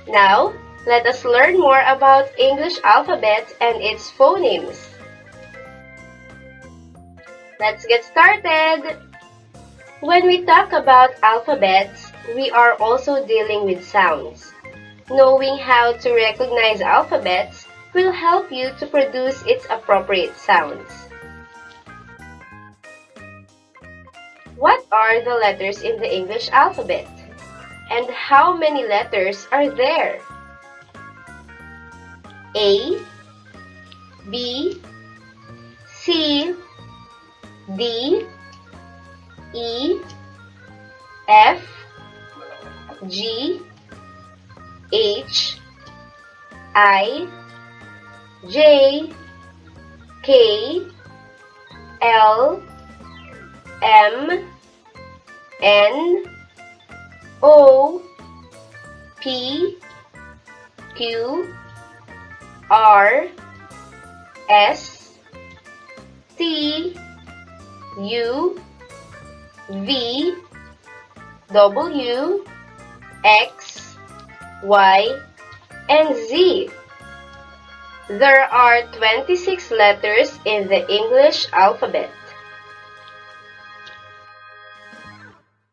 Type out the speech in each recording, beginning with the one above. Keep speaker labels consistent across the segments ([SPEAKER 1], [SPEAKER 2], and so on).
[SPEAKER 1] Now, let us learn more about English alphabet and its phonemes. Let's get started! When we talk about alphabets, we are also dealing with sounds. Knowing how to recognize alphabets will help you to produce its appropriate sounds. What are the letters in the English alphabet? And how many letters are there? A, B, C, D, E, F, G, H, I, J, K, L, M, N, O, P, Q, R, S, T, U, V, W, X, Y, and Z. There are 26 letters in the English alphabet.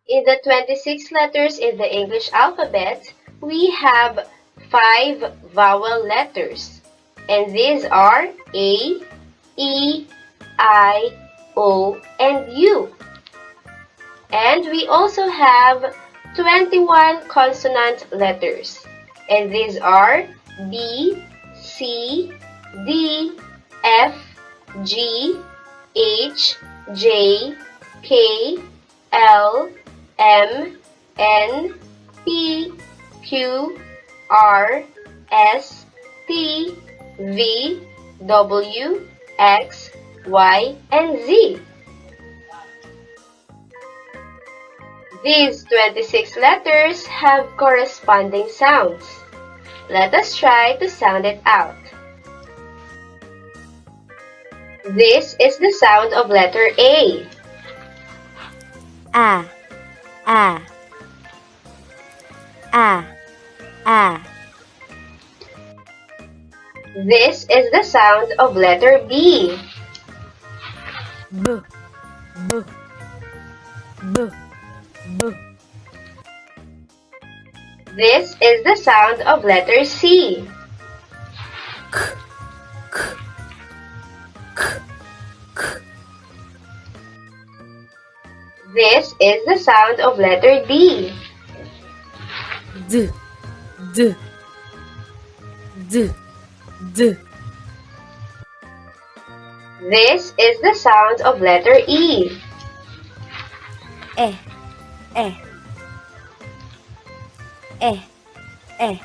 [SPEAKER 1] In the 26 letters in the English alphabet, we have 5 vowel letters, and these are A, E, I, O, and U. And we also have 21 consonant letters, and these are B, C, D, F, G, H, J, K, L, M, N, P, Q, R, S, T, V, W, X, Y, and Z. These 26 letters have corresponding sounds. Let us try to sound it out. This is the sound of letter A.
[SPEAKER 2] A, A, A, A.
[SPEAKER 1] This is the sound of letter B.
[SPEAKER 2] B, B, B, B.
[SPEAKER 1] This is the sound of letter C.
[SPEAKER 2] K, K, K, K.
[SPEAKER 1] This is the sound of letter D.
[SPEAKER 2] D, D, D, D.
[SPEAKER 1] This is the sound of letter E.
[SPEAKER 2] E, E, E, E.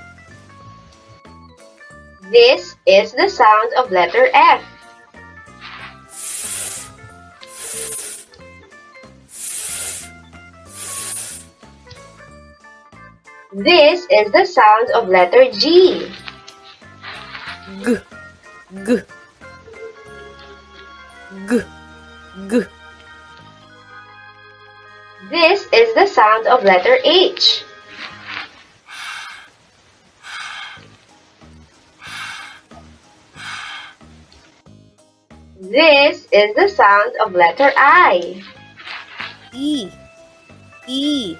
[SPEAKER 1] This is the sound of letter F. This is the sound of letter G.
[SPEAKER 2] G, G, G, G.
[SPEAKER 1] This is the sound of letter H. This is the sound of letter I.
[SPEAKER 2] E, E,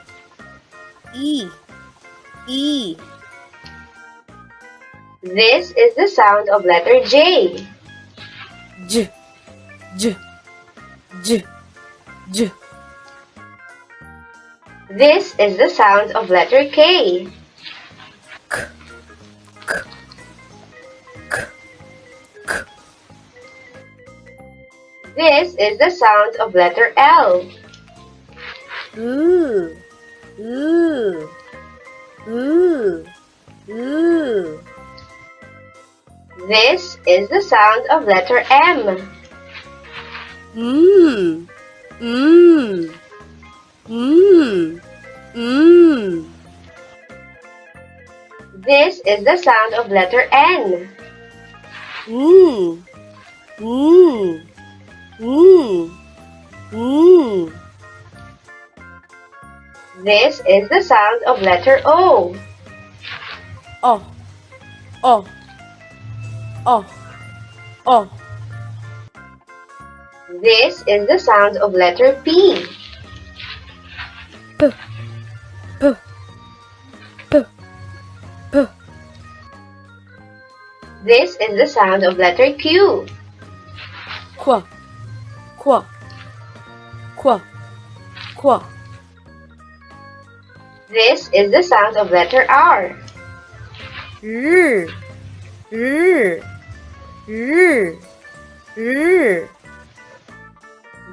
[SPEAKER 2] E, E.
[SPEAKER 1] This is the sound of letter J.
[SPEAKER 2] J, J, J, J.
[SPEAKER 1] This is the sound of letter K.
[SPEAKER 2] K, K, K, K.
[SPEAKER 1] This is the sound of letter L.
[SPEAKER 2] Ooh, ooh, ooh, ooh.
[SPEAKER 1] This is the sound of letter M.
[SPEAKER 2] Mmm, mmm, mmm, mmm.
[SPEAKER 1] This is the sound of letter N.
[SPEAKER 2] Mmm, mmm, mmm, mmm.
[SPEAKER 1] This is the sound of letter O.
[SPEAKER 2] O, O, O, O.
[SPEAKER 1] This is the sound of letter P.
[SPEAKER 2] P, P, P, P.
[SPEAKER 1] This is the sound of letter Q.
[SPEAKER 2] Qu, Qu, Qu, Qu.
[SPEAKER 1] This is the sound of letter R.
[SPEAKER 2] R, R, R, R.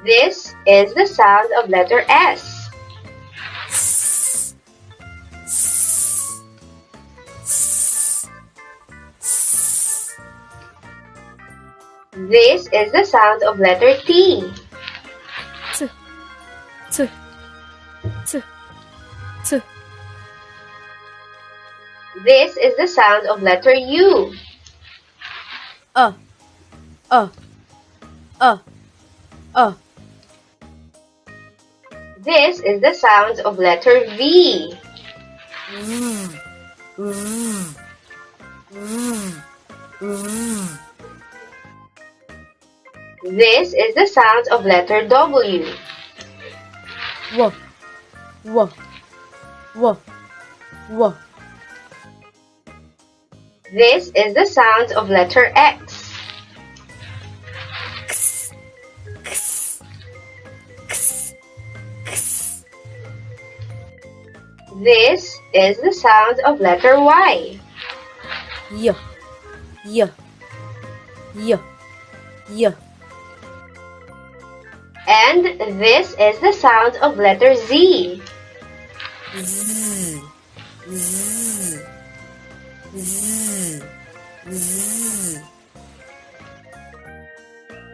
[SPEAKER 1] This is the sound of letter S.
[SPEAKER 2] S, S, S, S.
[SPEAKER 1] This is the sound of letter T.
[SPEAKER 2] T, T, T, T.
[SPEAKER 1] This is the sound of letter U.
[SPEAKER 2] Uh, uh, uh, uh.
[SPEAKER 1] This is the sound of letter V.
[SPEAKER 2] Mm, mm, mm, mm.
[SPEAKER 1] This is the sound of letter W.
[SPEAKER 2] W, W, W, W.
[SPEAKER 1] This is the sound of letter X.
[SPEAKER 2] X, X, X, X.
[SPEAKER 1] This is the sound of letter Y.
[SPEAKER 2] Y, Y, Y, Y.
[SPEAKER 1] And this is the sound of letter Z.
[SPEAKER 2] Z, Z, Z, Z.